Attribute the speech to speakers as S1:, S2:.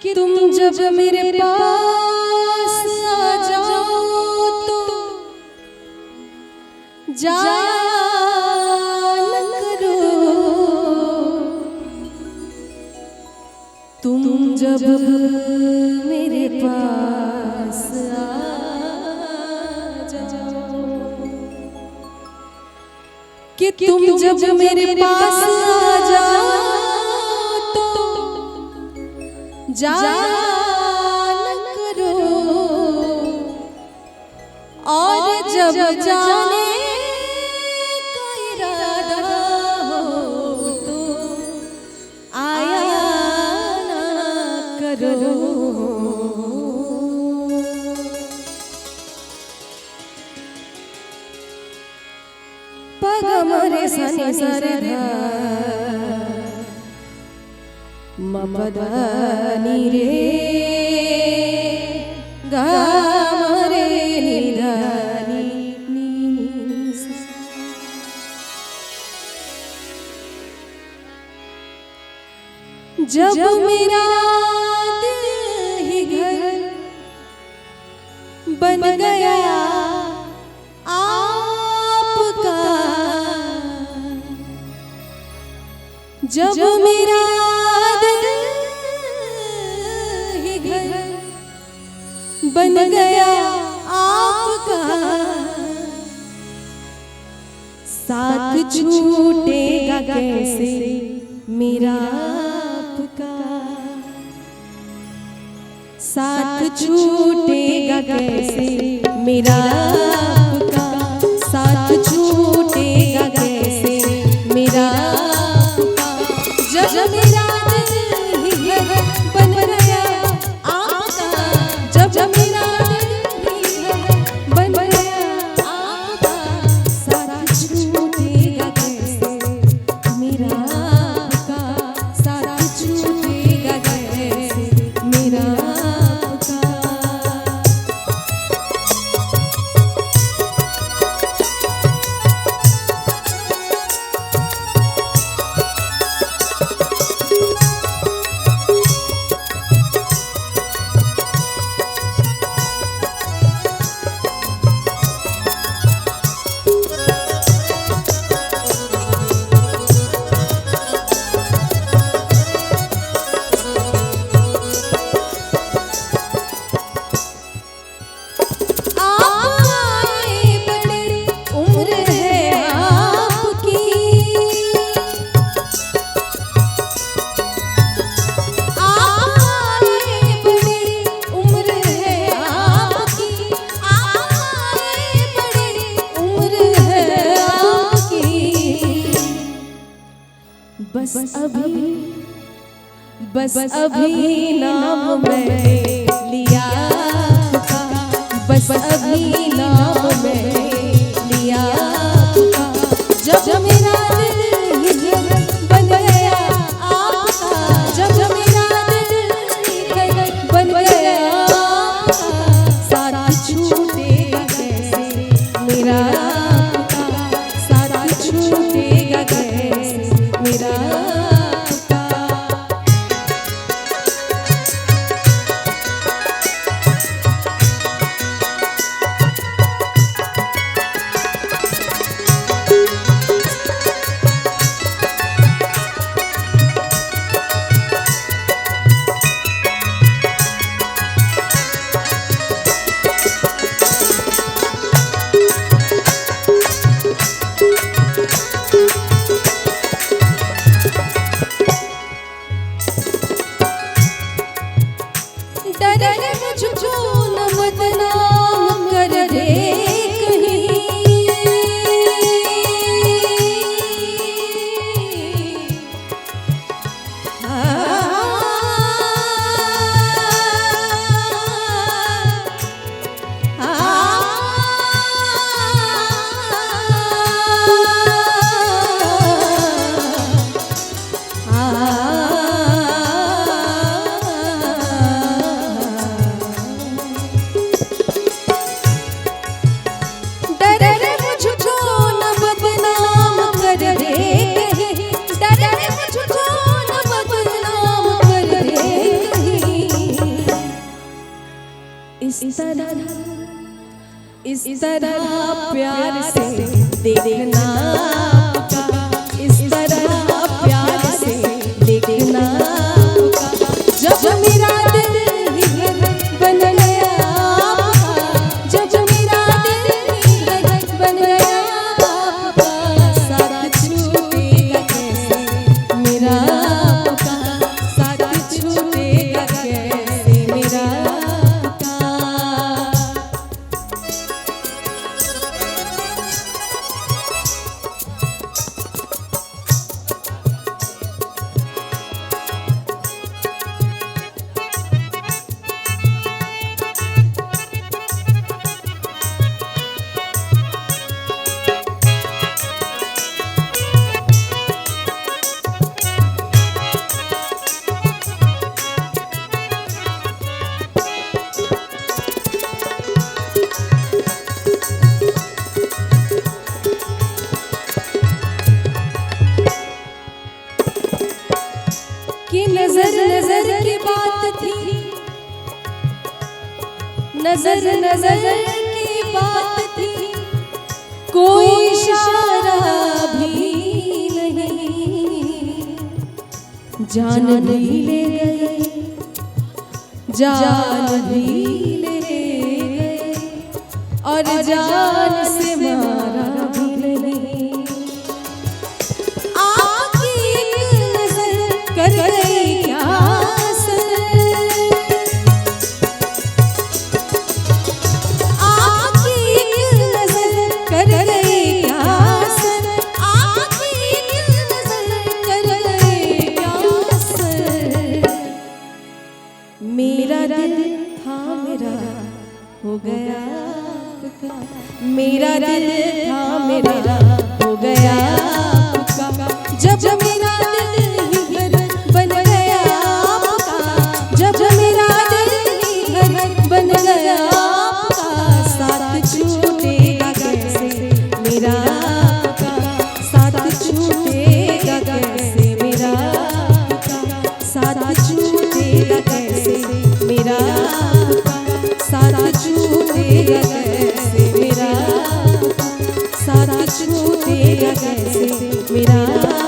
S1: कि तुम जब मेरे पास आ जाओ तो जान करो, तुम जब मेरे पास आ जाओ, कि तुम जब मेरे पास आ जाओ जान करो, और जब जाने का इरादा हो तो आया ना करो। पग मरे सनि सरे मपदानी रे गा मरे निधानी नी। जब मेरा दिल ही घर बन गया आपका, जब मेरा बन गया आपका, साथ छूटेगा कैसे मेरा आपका, साथ छूटेगा कैसे मेरा आपका, साथ छूटेगा कैसे मेरा आपका। जब मेरा दिल ही बन गया आपका, जब मेरा दिल ही बन गया आपका, साथ छूटेगा कैसे मेरा आपका, साथ छूटेगा कैसे मेरा आपका। बस अभी नाम मैंने लिया आपका, बस अभी नाम मैंने लिया आपका। जब मेरा दिल ही बन गया आपका, जब मेरा दिल ही बन गया आपका, साथ छूटेगा कैसे मेरा आपका, साथ छूटेगा कैसे मेरा। इस तरह प्यार से देखना का, इस तरह प्यार से देखना का। जब मेरा दिल ही घर बन गया, जब मेरा दिल ही घर बन गया, साथ छूटेगा कैसे मेरा का, साथ छूटेगा कैसे मेरा का। कि नजर नजर की बात थी, नजर नजर की बात थी, कोई इशारा भी नहीं, जान भी ले गए, जान भी ले गए, और जान से मारा भी नहीं। कर गई क्या असर, आपकी एक नजर कर गई क्या असर, आपकी एक नजर कर गई क्या असर। मेरा दिल था मेरा हो गया आपका, मेरा दिल था मेरा हो गया आपका। जब मेरा दिल बन गया आपका, जब मेरा दिल ही घर बन गया आपका, साथ छूटेगा कैसे मेरा का, साथ छूटेगा कैसे मेरा का, साथ छूटेगा कैसे मेरा का, साथ छूटेगा कैसे मेरा का, साथ छूटेगा कैसे मेरा।